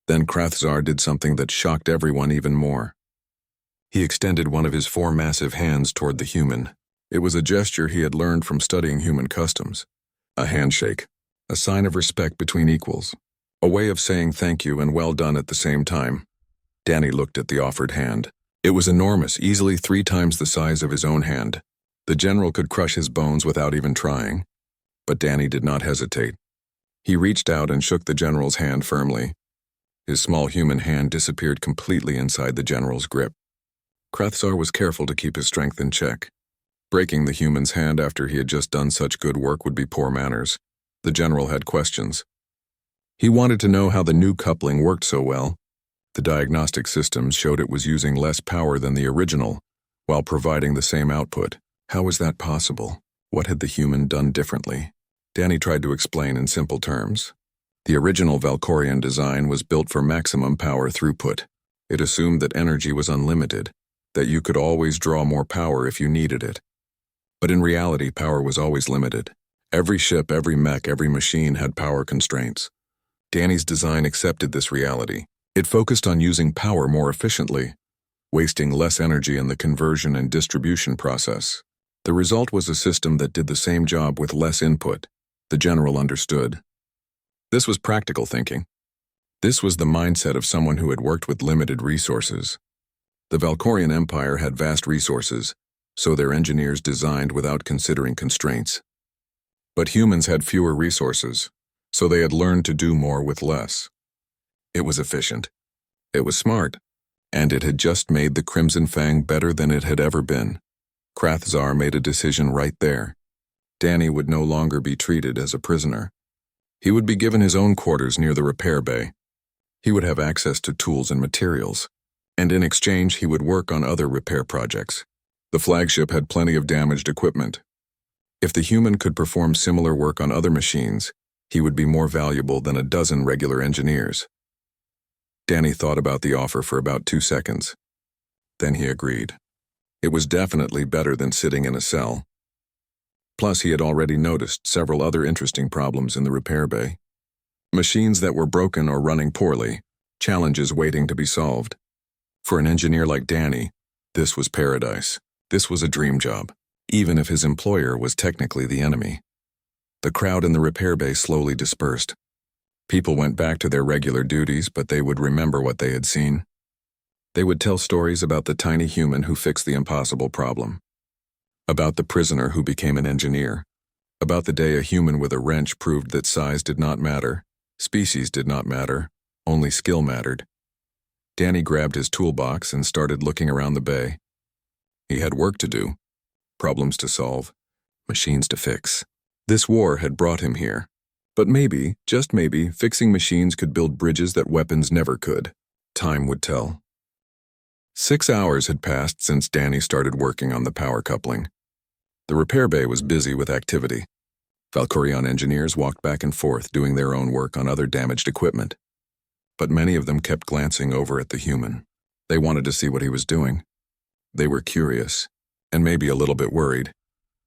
Then Krathzar did something that shocked everyone even more. He extended one of his 4 massive hands toward the human. It was a gesture he had learned from studying human customs. A handshake, a sign of respect between equals, a way of saying thank you and well done at the same time. Danny looked at the offered hand. It was enormous, easily 3 times the size of his own hand. The general could crush his bones without even trying. But Danny did not hesitate. He reached out and shook the general's hand firmly. His small human hand disappeared completely inside the general's grip. Krathzar was careful to keep his strength in check. Breaking the human's hand after he had just done such good work would be poor manners. The general had questions. He wanted to know how the new coupling worked so well. The diagnostic systems showed it was using less power than the original, while providing the same output. How was that possible? What had the human done differently? Danny tried to explain in simple terms. The original Valkorian design was built for maximum power throughput. It assumed that energy was unlimited, that you could always draw more power if you needed it. But in reality, power was always limited. Every ship, every mech, every machine had power constraints. Danny's design accepted this reality. It focused on using power more efficiently, wasting less energy in the conversion and distribution process. The result was a system that did the same job with less input. The general understood. This was practical thinking. This was the mindset of someone who had worked with limited resources. The Valkorian Empire had vast resources, so their engineers designed without considering constraints. But humans had fewer resources, so they had learned to do more with less. It was efficient. It was smart. And it had just made the Crimson Fang better than it had ever been. Krathzar made a decision right there. Danny would no longer be treated as a prisoner. He would be given his own quarters near the repair bay. He would have access to tools and materials, and in exchange he would work on other repair projects. The flagship had plenty of damaged equipment. If the human could perform similar work on other machines, he would be more valuable than a dozen regular engineers. Danny thought about the offer for about 2 seconds. Then he agreed. It was definitely better than sitting in a cell. Plus, he had already noticed several other interesting problems in the repair bay. Machines that were broken or running poorly, challenges waiting to be solved. For an engineer like Danny, this was paradise. This was a dream job, even if his employer was technically the enemy. The crowd in the repair bay slowly dispersed. People went back to their regular duties, but they would remember what they had seen. They would tell stories about the tiny human who fixed the impossible problem. About the prisoner who became an engineer. About the day a human with a wrench proved that size did not matter, species did not matter, only skill mattered. Danny grabbed his toolbox and started looking around the bay. He had work to do, problems to solve, machines to fix. This war had brought him here. But maybe, just maybe, fixing machines could build bridges that weapons never could. Time would tell. 6 hours had passed since Danny started working on the power coupling. The repair bay was busy with activity. Valkorian engineers walked back and forth doing their own work on other damaged equipment. But many of them kept glancing over at the human. They wanted to see what he was doing. They were curious, and maybe a little bit worried.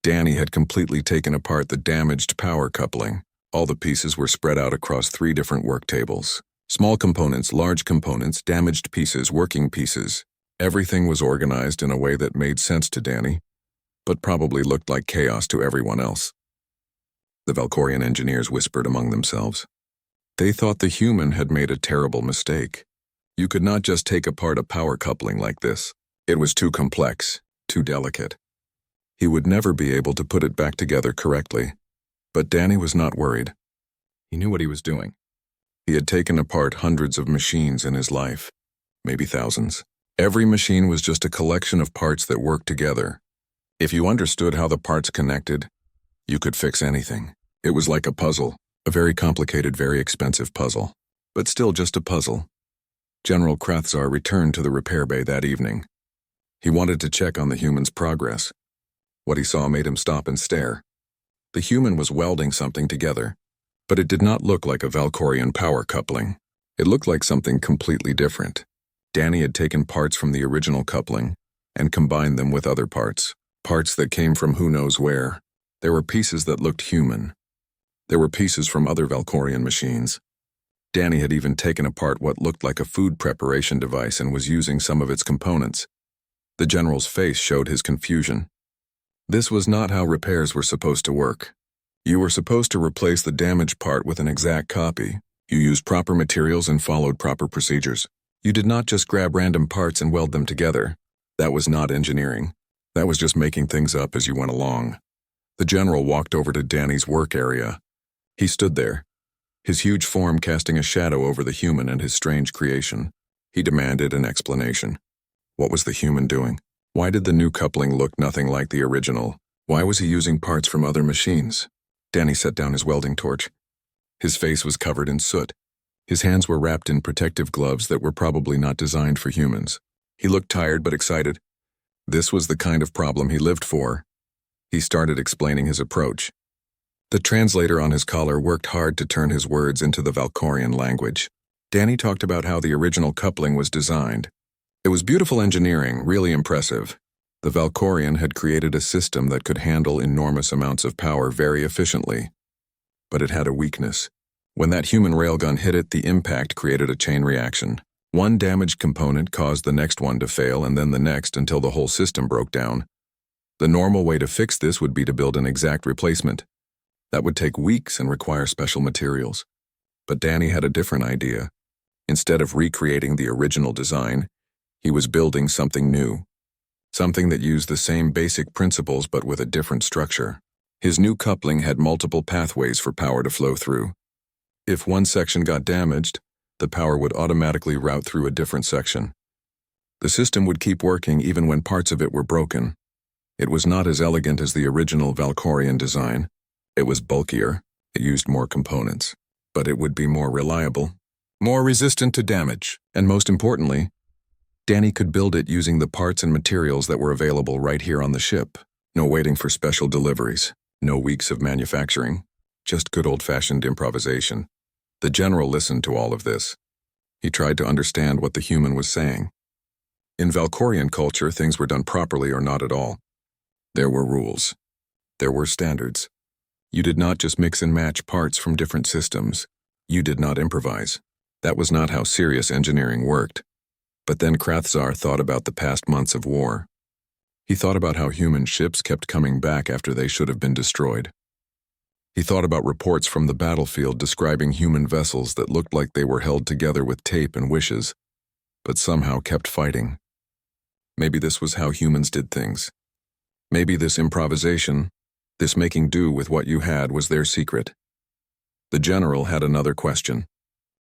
Danny had completely taken apart the damaged power coupling. All the pieces were spread out across 3 different work tables. Small components, large components, damaged pieces, working pieces. Everything was organized in a way that made sense to Danny, but probably looked like chaos to everyone else. The Valkorian engineers whispered among themselves. They thought the human had made a terrible mistake. You could not just take apart a power coupling like this. It was too complex, too delicate. He would never be able to put it back together correctly. But Danny was not worried. He knew what he was doing. He had taken apart hundreds of machines in his life, maybe thousands. Every machine was just a collection of parts that worked together. If you understood how the parts connected, you could fix anything. It was like a puzzle, a very complicated, very expensive puzzle, but still just a puzzle. General Krathzar returned to the repair bay that evening. He wanted to check on the human's progress. What he saw made him stop and stare. The human was welding something together, but it did not look like a Valkorian power coupling. It looked like something completely different. Danny had taken parts from the original coupling and combined them with other parts that came from who knows where. There were pieces that looked human. There were pieces from other Valkorian machines. Danny had even taken apart what looked like a food preparation device and was using some of its components. The general's face showed his confusion. This was not how repairs were supposed to work. You were supposed to replace the damaged part with an exact copy. You used proper materials and followed proper procedures. You did not just grab random parts and weld them together. That was not engineering. That was just making things up as you went along. The general walked over to Danny's work area. He stood there, his huge form casting a shadow over the human and his strange creation. He demanded an explanation. What was the human doing? Why did the new coupling look nothing like the original? Why was he using parts from other machines? Danny set down his welding torch. His face was covered in soot. His hands were wrapped in protective gloves that were probably not designed for humans. He looked tired but excited. This was the kind of problem he lived for. He started explaining his approach. The translator on his collar worked hard to turn his words into the Valkorian language. Danny talked about how the original coupling was designed. It was beautiful engineering, really impressive. The Valkorian had created a system that could handle enormous amounts of power very efficiently. But it had a weakness. When that human railgun hit it, the impact created a chain reaction. One damaged component caused the next one to fail and then the next until the whole system broke down. The normal way to fix this would be to build an exact replacement. That would take weeks and require special materials. But Danny had a different idea. Instead of recreating the original design, he was building something new. Something that used the same basic principles but with a different structure. His new coupling had multiple pathways for power to flow through. If one section got damaged, the power would automatically route through a different section. The system would keep working even when parts of it were broken. It was not as elegant as the original Valkorian design. It was bulkier, it used more components, but it would be more reliable, more resistant to damage, and most importantly, Danny could build it using the parts and materials that were available right here on the ship. No waiting for special deliveries, no weeks of manufacturing, just good old-fashioned improvisation. The general listened to all of this. He tried to understand what the human was saying. In Valkorian culture, things were done properly or not at all. There were rules. There were standards. You did not just mix and match parts from different systems. You did not improvise. That was not how serious engineering worked. But then Krathzar thought about the past months of war. He thought about how human ships kept coming back after they should have been destroyed. He thought about reports from the battlefield describing human vessels that looked like they were held together with tape and wishes, but somehow kept fighting. Maybe this was how humans did things. Maybe this improvisation, this making do with what you had, was their secret. The general had another question.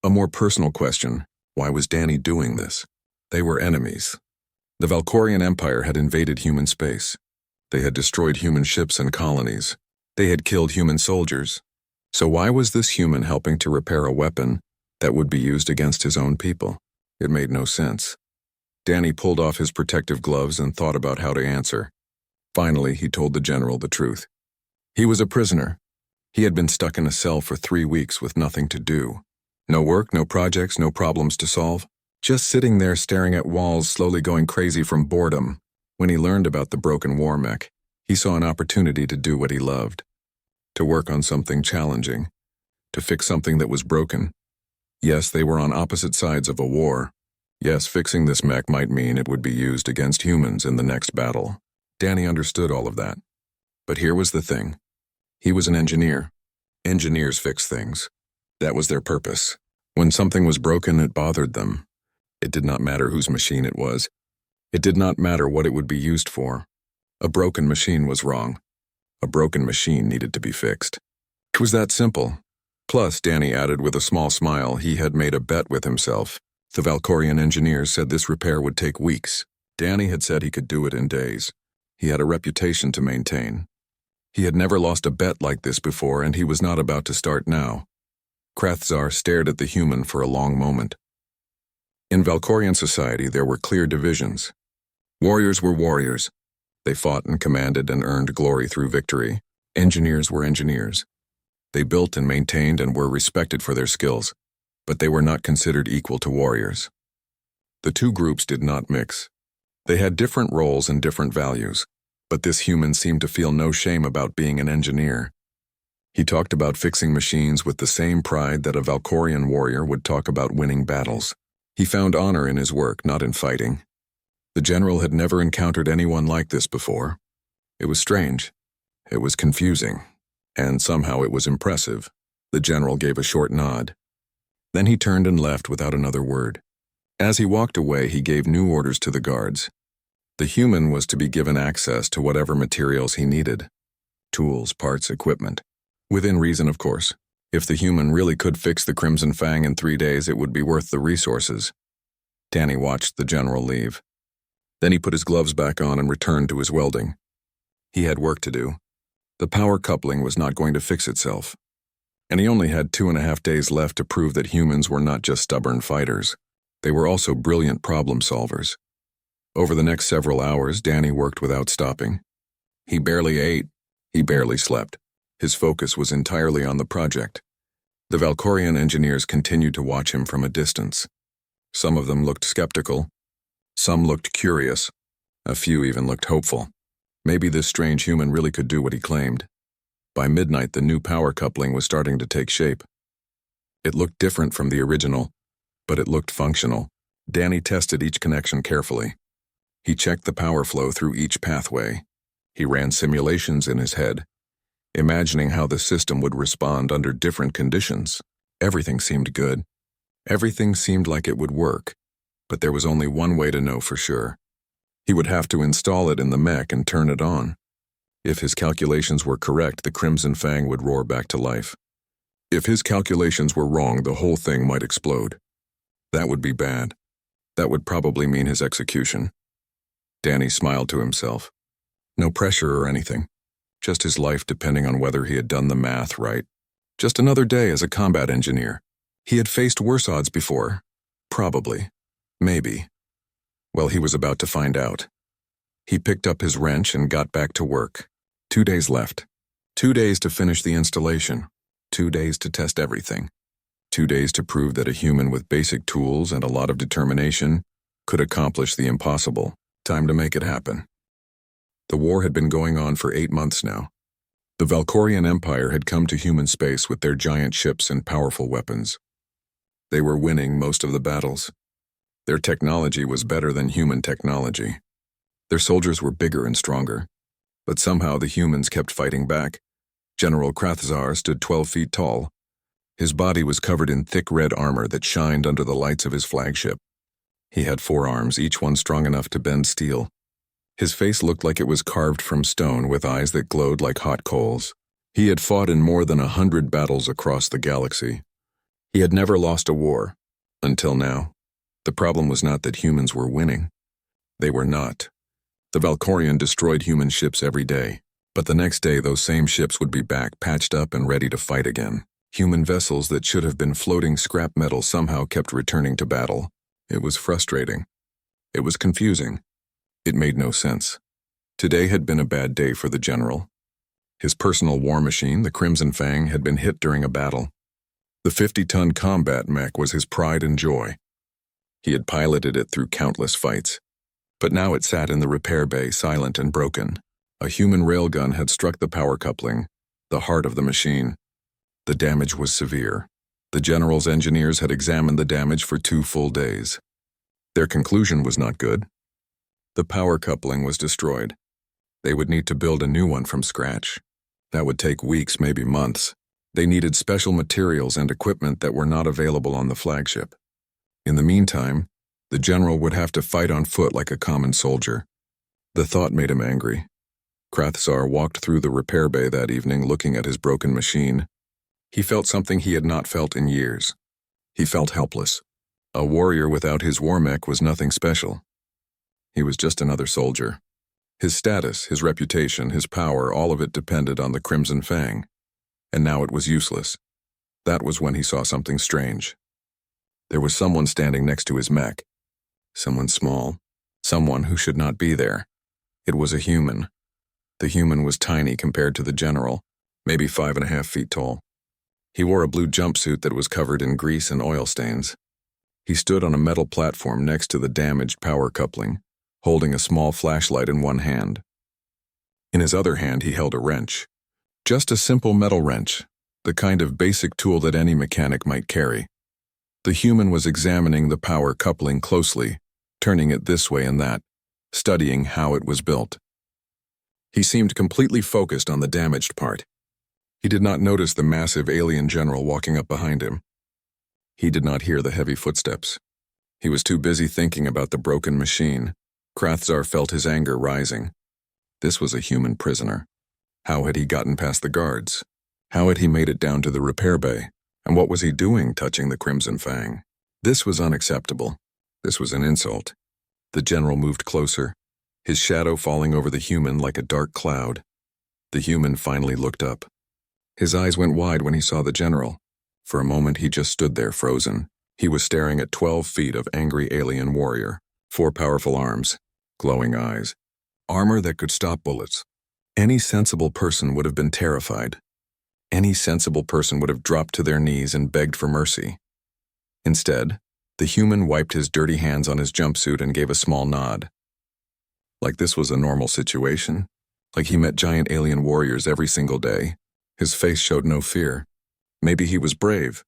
A more personal question. Why was Danny doing this? They were enemies. The Valkorian Empire had invaded human space. They had destroyed human ships and colonies. They had killed human soldiers. So why was this human helping to repair a weapon that would be used against his own people? It made no sense. Danny pulled off his protective gloves and thought about how to answer. Finally, he told the general the truth. He was a prisoner. He had been stuck in a cell for 3 weeks with nothing to do. No work, no projects, no problems to solve. Just sitting there staring at walls, slowly going crazy from boredom. When he learned about the broken war mech, He saw an opportunity to do what he loved, to work on something challenging, to fix something that was broken. Yes, they were on opposite sides of a war. Yes, fixing this mech might mean it would be used against humans in the next battle. Danny understood all of that. But here was the thing. He was an engineer. Engineers fix things. That was their purpose. When something was broken, it bothered them. It did not matter whose machine it was. It did not matter what it would be used for. A broken machine was wrong. A broken machine needed to be fixed. It was that simple. Plus, Danny added with a small smile, he had made a bet with himself. The Valkorian engineers said this repair would take weeks. Danny had said he could do it in days. He had a reputation to maintain. He had never lost a bet like this before, and he was not about to start now. Krathzar stared at the human for a long moment. In Valkorian society, there were clear divisions. Warriors were warriors. They fought and commanded and earned glory through victory. Engineers were engineers. They built and maintained and were respected for their skills, but they were not considered equal to warriors. The two groups did not mix. They had different roles and different values, but this human seemed to feel no shame about being an engineer. He talked about fixing machines with the same pride that a Valkorian warrior would talk about winning battles. He found honor in his work, not in fighting. The general had never encountered anyone like this before. It was strange. It was confusing. And somehow it was impressive. The general gave a short nod. Then he turned and left without another word. As he walked away, he gave new orders to the guards. The human was to be given access to whatever materials he needed. Tools, parts, equipment. Within reason, of course. If the human really could fix the Crimson Fang in 3 days, it would be worth the resources. Danny watched the general leave. Then he put his gloves back on and returned to his welding. He had work to do. The power coupling was not going to fix itself. And he only had 2.5 days left to prove that humans were not just stubborn fighters. They were also brilliant problem solvers. Over the next several hours, Danny worked without stopping. He barely ate. He barely slept. His focus was entirely on the project. The Valkorian engineers continued to watch him from a distance. Some of them looked skeptical. Some looked curious. A few even looked hopeful. Maybe this strange human really could do what he claimed. By midnight, the new power coupling was starting to take shape. It looked different from the original, but it looked functional. Danny tested each connection carefully. He checked the power flow through each pathway. He ran simulations in his head, imagining how the system would respond under different conditions. Everything seemed good. Everything seemed like it would work, but there was only one way to know for sure. He would have to install it in the mech and turn it on. If his calculations were correct, the Crimson Fang would roar back to life. If his calculations were wrong, the whole thing might explode. That would be bad. That would probably mean his execution. Danny smiled to himself. No pressure or anything. Just his life depending on whether he had done the math right. Just another day as a combat engineer. He had faced worse odds before. Probably. Maybe. Well, he was about to find out. He picked up his wrench and got back to work. 2 days left. 2 days to finish the installation. 2 days to test everything. 2 days to prove that a human with basic tools and a lot of determination could accomplish the impossible. Time to make it happen. The war had been going on for 8 months now. The Valkorian Empire had come to human space with their giant ships and powerful weapons. They were winning most of the battles. Their technology was better than human technology. Their soldiers were bigger and stronger. But somehow the humans kept fighting back. General Krathzar stood 12 feet tall. His body was covered in thick red armor that shined under the lights of his flagship. He had 4 arms, each one strong enough to bend steel. His face looked like it was carved from stone with eyes that glowed like hot coals. He had fought in more than 100 battles across the galaxy. He had never lost a war, until now. The problem was not that humans were winning. They were not. The Valkorian destroyed human ships every day, but the next day those same ships would be back, patched up and ready to fight again. Human vessels that should have been floating scrap metal somehow kept returning to battle. It was frustrating. It was confusing. It made no sense. Today had been a bad day for the general. His personal war machine, the Crimson Fang, had been hit during a battle. The 50-ton combat mech was his pride and joy. He had piloted it through countless fights, but now it sat in the repair bay, silent and broken. A human railgun had struck the power coupling, the heart of the machine. The damage was severe. The General's engineers had examined the damage for 2 full days. Their conclusion was not good. The power coupling was destroyed. They would need to build a new one from scratch. That would take weeks, maybe months. They needed special materials and equipment that were not available on the flagship. In the meantime, the General would have to fight on foot like a common soldier. The thought made him angry. Krathzar walked through the repair bay that evening looking at his broken machine. He felt something he had not felt in years. He felt helpless. A warrior without his war mech was nothing special. He was just another soldier. His status, his reputation, his power, all of it depended on the Crimson Fang. And now it was useless. That was when he saw something strange. There was someone standing next to his mech. Someone small. Someone who should not be there. It was a human. The human was tiny compared to the General, maybe 5.5 feet tall. He wore a blue jumpsuit that was covered in grease and oil stains. He stood on a metal platform next to the damaged power coupling, holding a small flashlight in one hand. In his other hand, he held a wrench. Just a simple metal wrench, the kind of basic tool that any mechanic might carry. The human was examining the power coupling closely, turning it this way and that, studying how it was built. He seemed completely focused on the damaged part. He did not notice the massive alien general walking up behind him. He did not hear the heavy footsteps. He was too busy thinking about the broken machine. Krathzar felt his anger rising. This was a human prisoner. How had he gotten past the guards? How had he made it down to the repair bay? And what was he doing touching the Crimson Fang? This was unacceptable. This was an insult. The general moved closer, his shadow falling over the human like a dark cloud. The human finally looked up. His eyes went wide when he saw the general. For a moment he just stood there frozen. He was staring at 12 feet of angry alien warrior, 4 powerful arms, glowing eyes, armor that could stop bullets. Any sensible person would have been terrified. Any sensible person would have dropped to their knees and begged for mercy. Instead, the human wiped his dirty hands on his jumpsuit and gave a small nod. Like this was a normal situation, like he met giant alien warriors every single day. His face showed no fear. Maybe he was brave.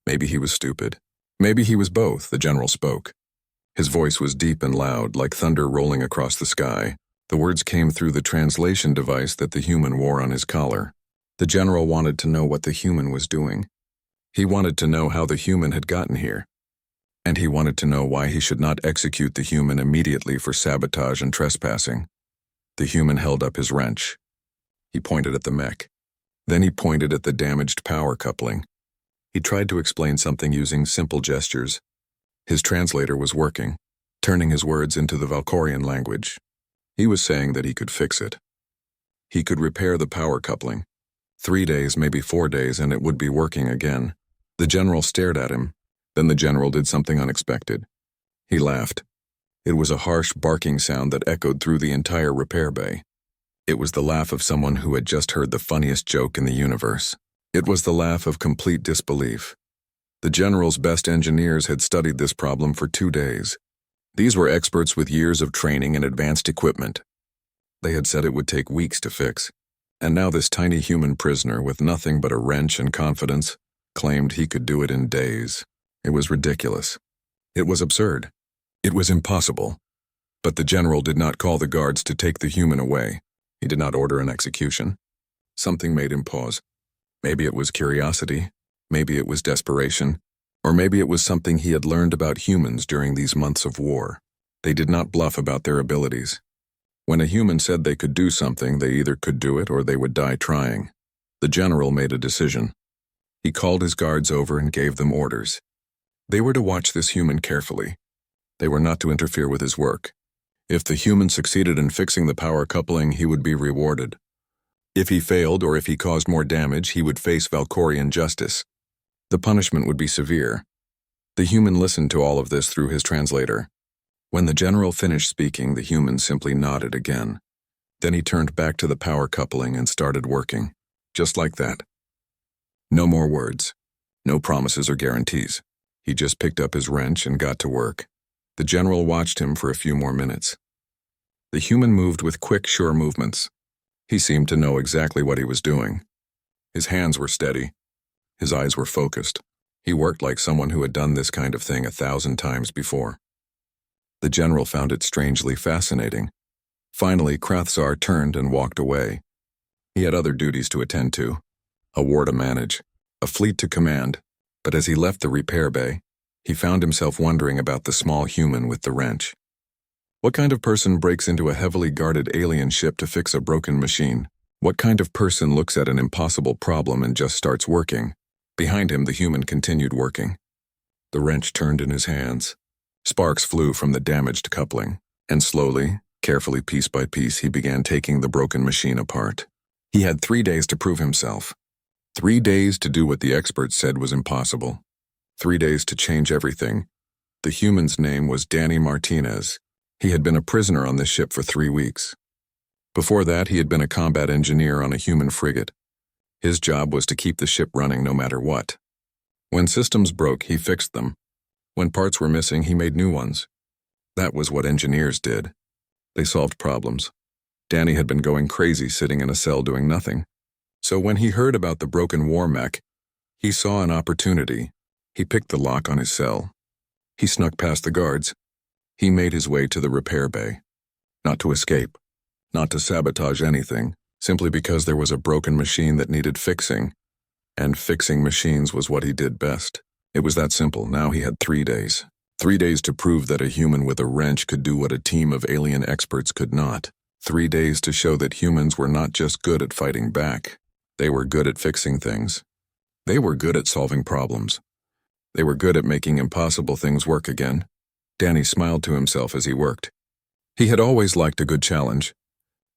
Maybe he was stupid. Maybe he was both, the general spoke. His voice was deep and loud, like thunder rolling across the sky. The words came through the translation device that the human wore on his collar. The general wanted to know what the human was doing. He wanted to know how the human had gotten here. And he wanted to know why he should not execute the human immediately for sabotage and trespassing. The human held up his wrench. He pointed at the mech. Then he pointed at the damaged power coupling. He tried to explain something using simple gestures. His translator was working, turning his words into the Valkorian language. He was saying that he could fix it. He could repair the power coupling. 3 days, maybe 4 days, and it would be working again. The general stared at him. Then the general did something unexpected. He laughed. It was a harsh barking sound that echoed through the entire repair bay. It was the laugh of someone who had just heard the funniest joke in the universe. It was the laugh of complete disbelief. The general's best engineers had studied this problem for 2 days. These were experts with years of training and advanced equipment. They had said it would take weeks to fix. And now this tiny human prisoner with nothing but a wrench and confidence claimed he could do it in days. It was ridiculous. It was absurd. It was impossible. But the general did not call the guards to take the human away. He did not order an execution. Something made him pause. Maybe it was curiosity. Maybe it was desperation. Or maybe it was something he had learned about humans during these months of war. They did not bluff about their abilities. When a human said they could do something, they either could do it or they would die trying. The general made a decision. He called his guards over and gave them orders. They were to watch this human carefully. They were not to interfere with his work. If the human succeeded in fixing the power coupling, he would be rewarded. If he failed or if he caused more damage, he would face Valkorian justice. The punishment would be severe. The human listened to all of this through his translator. When the general finished speaking, the human simply nodded again. Then he turned back to the power coupling and started working. Just like that. No more words. No promises or guarantees. He just picked up his wrench and got to work. The general watched him for a few more minutes. The human moved with quick, sure movements. He seemed to know exactly what he was doing. His hands were steady. His eyes were focused. He worked like someone who had done this kind of thing 1,000 times before. The general found it strangely fascinating. Finally, Krathzar turned and walked away. He had other duties to attend to, a war to manage, a fleet to command, but as he left the repair bay, he found himself wondering about the small human with the wrench. What kind of person breaks into a heavily guarded alien ship to fix a broken machine? What kind of person looks at an impossible problem and just starts working? Behind him, the human continued working. The wrench turned in his hands. Sparks flew from the damaged coupling, and slowly, carefully, piece by piece, he began taking the broken machine apart. He had 3 days to prove himself. 3 days to do what the experts said was impossible. 3 days to change everything. The human's name was Danny Martinez. He had been a prisoner on this ship for 3 weeks. Before that, he had been a combat engineer on a human frigate. His job was to keep the ship running no matter what. When systems broke, he fixed them. When parts were missing, he made new ones. That was what engineers did. They solved problems. Danny had been going crazy sitting in a cell doing nothing. So when he heard about the broken war mech, he saw an opportunity. He picked the lock on his cell. He snuck past the guards. He made his way to the repair bay. Not to escape. Not to sabotage anything, simply because there was a broken machine that needed fixing. And fixing machines was what he did best. It was that simple. Now he had 3 days. 3 days to prove that a human with a wrench could do what a team of alien experts could not. 3 days to show that humans were not just good at fighting back. They were good at fixing things. They were good at solving problems. They were good at making impossible things work again. Danny smiled to himself as he worked. He had always liked a good challenge.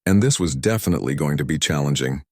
And this was definitely going to be challenging.